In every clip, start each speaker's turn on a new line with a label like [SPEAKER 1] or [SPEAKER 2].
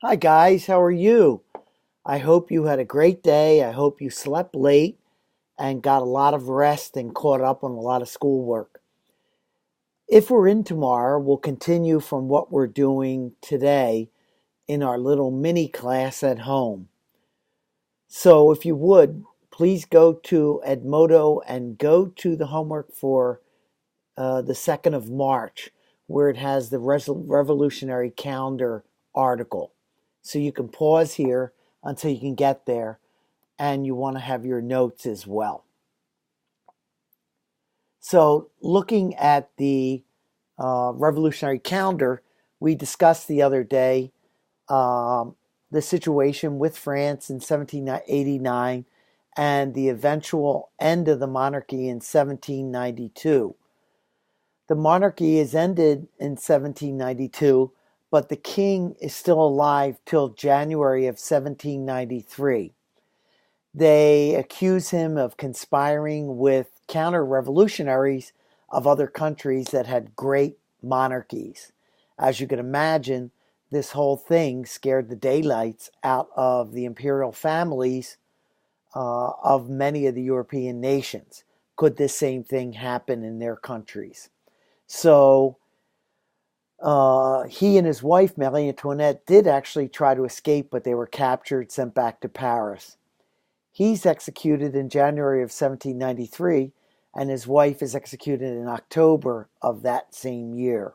[SPEAKER 1] Hi, guys. How are you? I hope you had a great day. I hope you slept late and got a lot of rest and caught up on a lot of schoolwork. If we're in tomorrow, we'll continue from what we're doing today in our little mini class at home. So, if you would, please go to Edmodo and go to the homework for the 2nd of March, where it has the revolutionary calendar article. So you can pause here until you can get there, and you want to have your notes as well. So, looking at the revolutionary calendar, we discussed the other day um, the situation with France in 1789 and the eventual end of the monarchy in 1792. The monarchy is ended in 1792, but the king is still alive till January of 1793. They accuse him of conspiring with counter-revolutionaries of other countries that had great monarchies. As you can imagine, this whole thing scared the daylights out of the imperial families of many of the European nations. Could this same thing happen in their countries? So he and his wife, Marie Antoinette, did actually try to escape, but they were captured, sent back to Paris. He's executed in January of 1793, and his wife is executed in October of that same year.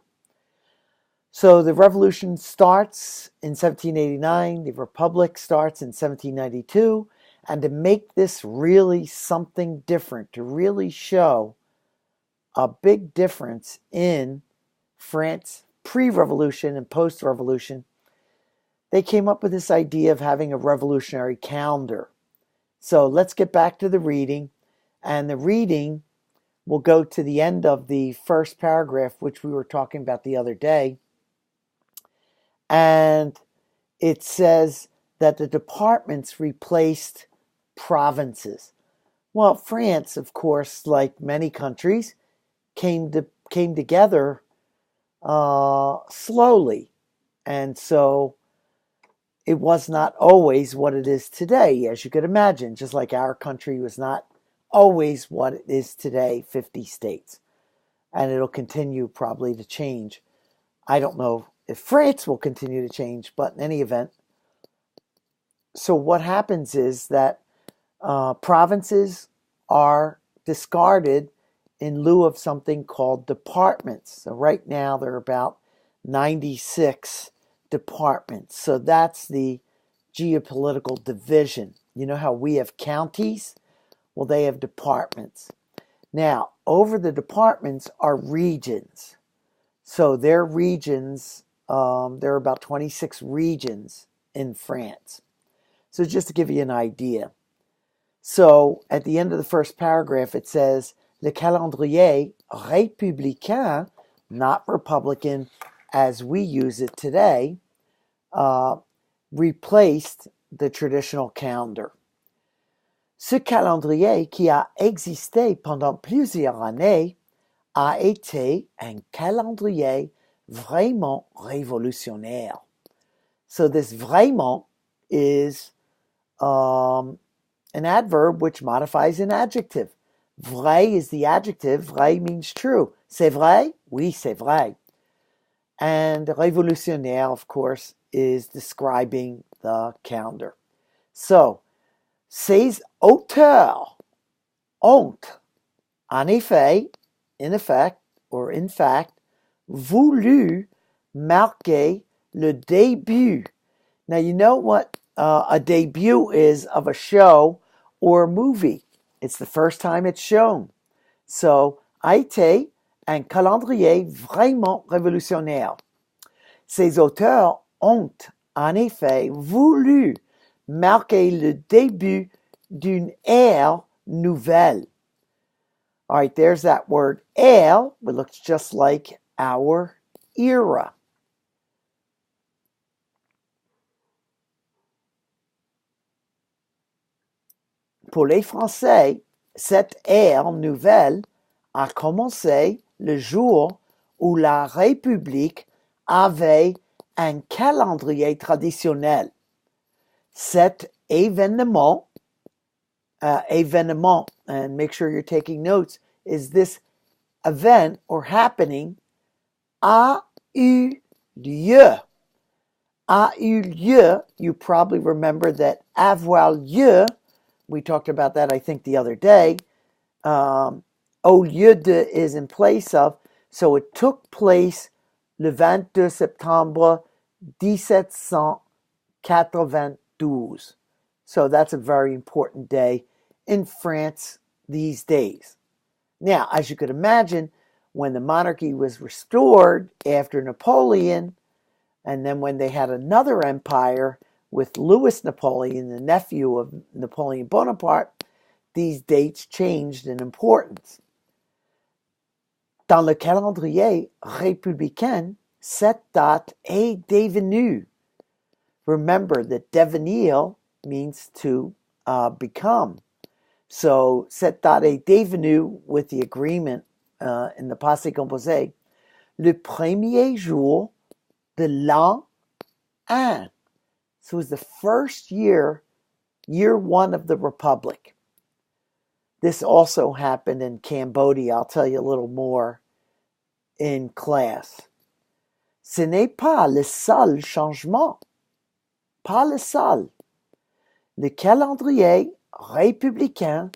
[SPEAKER 1] So the revolution starts in 1789, the Republic starts in 1792, and to make this really something different, to really show a big difference in France pre-revolution and post-revolution, they came up with this idea of having a revolutionary calendar. So let's get back to the reading, and the reading will go to the end of the first paragraph, which we were talking about the other day. And it says that the departments replaced provinces. Well, France, of course, like many countries, came together slowly, and so it was not always what it is today, as you could imagine, just like our country was not always what it is today, 50 states. And it'll continue probably to change. I don't know if France will continue to change, but in any event. So what happens is that provinces are discarded in lieu of something called departments. So right now there are about 96 departments. So that's the geopolitical division. You know how we have counties? Well, they have departments. Now, over the departments are regions. So their regions, there are about 26 regions in France. So just to give you an idea. So at the end of the first paragraph, it says, Le calendrier républicain, not Republican as we use it today, replaced the traditional calendar. Ce calendrier qui a existé pendant plusieurs années a été un calendrier vraiment révolutionnaire. So this vraiment is an adverb which modifies an adjective. Vrai is the adjective. Vrai means true. C'est vrai? Oui, c'est vrai. And révolutionnaire, of course, is describing the calendar. So, ces auteurs ont, en effet, in effect, or in fact, voulu marquer le début. Now, you know what a debut is of a show or a movie. It's the first time it's shown. So, a été un calendrier vraiment révolutionnaire. Ces auteurs ont, en effet, voulu marquer le début d'une ère nouvelle. All right, there's that word ère, which looks just like our era. Pour les Français, cette ère nouvelle a commencé le jour où la République avait un calendrier traditionnel. Cet événement, and make sure you're taking notes, is this event or happening a eu lieu. A eu lieu, you probably remember that avoir lieu, we talked about that I think the other day, au lieu de is in place of, so it took place le 22 septembre 1792. So that's a very important day in France these days. Now, as you could imagine, when the monarchy was restored after Napoleon, and then when they had another empire with Louis Napoleon, the nephew of Napoleon Bonaparte, these dates changed in importance. Dans le calendrier républicain, cette date est devenue. Remember that devenir means to become. So, cette date est devenue, with the agreement in the passé composé, le premier jour de l'an 1. So it was the first year one of the Republic. This also happened in Cambodia. I'll tell you a little more in class. Ce n'est pas le seul changement. Pas le seul. Le calendrier républicain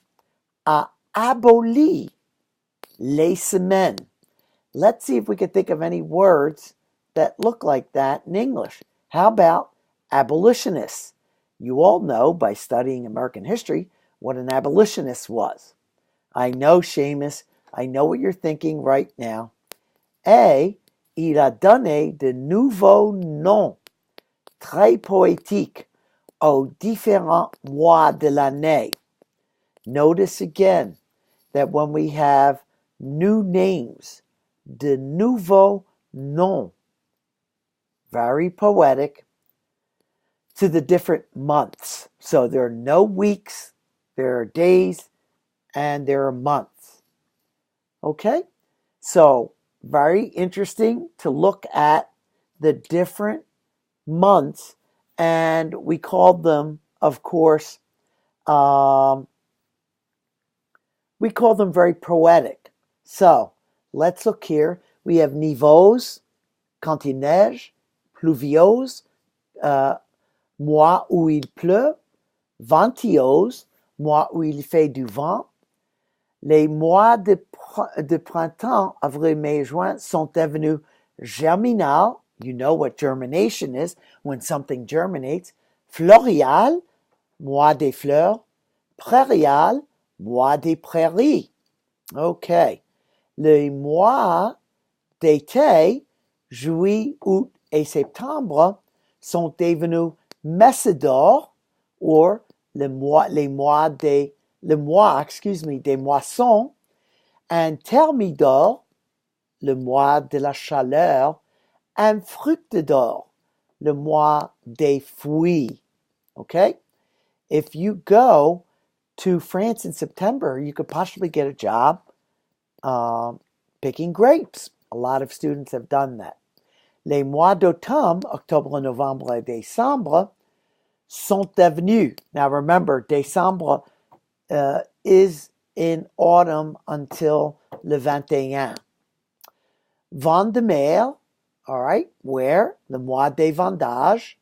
[SPEAKER 1] a aboli les semaines. Let's see if we can think of any words that look like that in English. How about abolitionists? You all know by studying American history what an abolitionist was. I know, Seamus, I know what you're thinking right now. Et il a donné de nouveaux noms très poétiques aux différents mois de l'année. Notice again that when we have new names, de nouveaux noms, very poetic, to the different months. So there are no weeks, there are days, and there are months. Okay? So very interesting to look at the different months, and we called them, of course, we call them very poetic. So let's look here. We have niveaux, quand il neige, pluviose, mois où il pleut, ventiose, mois où il fait du vent. Les mois de printemps, avril, mai, juin, sont devenus germinal. You know what germination is, when something germinates. Floréal, mois des fleurs. Prairial, mois des prairies. Okay. Les mois d'été, juillet, août et septembre, sont devenus messidor, or des moissons, and thermidor, le mois de la chaleur, and fructidor, le mois des fruits. Okay? If you go to France in September, you could possibly get a job picking grapes. A lot of students have done that. Les mois d'automne, octobre, novembre et décembre, sont devenus. Now remember, décembre is in autumn until le 21. Vendemer, all right, where? Le mois des vendages.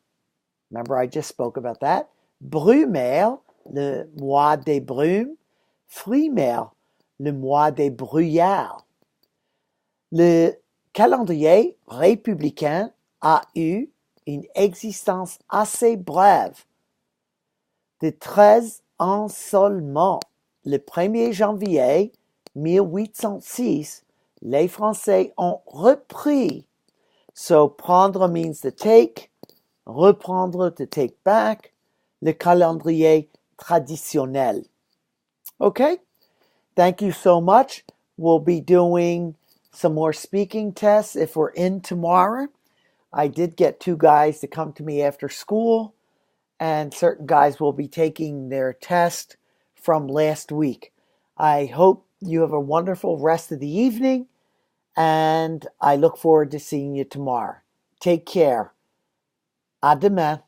[SPEAKER 1] Remember, I just spoke about that. Brumaire, le mois des brumes. Frimaire, le mois des brouillards. Le calendrier républicain a eu une existence assez brève, de 13 ans seulement. Le 1er janvier 1806, les Français ont repris. So, prendre means to take, reprendre to take back, le calendrier traditionnel. Okay? Thank you so much. We'll be doing some more speaking tests if we're in tomorrow. I did get 2 guys to come to me after school, and certain guys will be taking their test from last week. I hope you have a wonderful rest of the evening, and I look forward to seeing you tomorrow. Take care. À demain.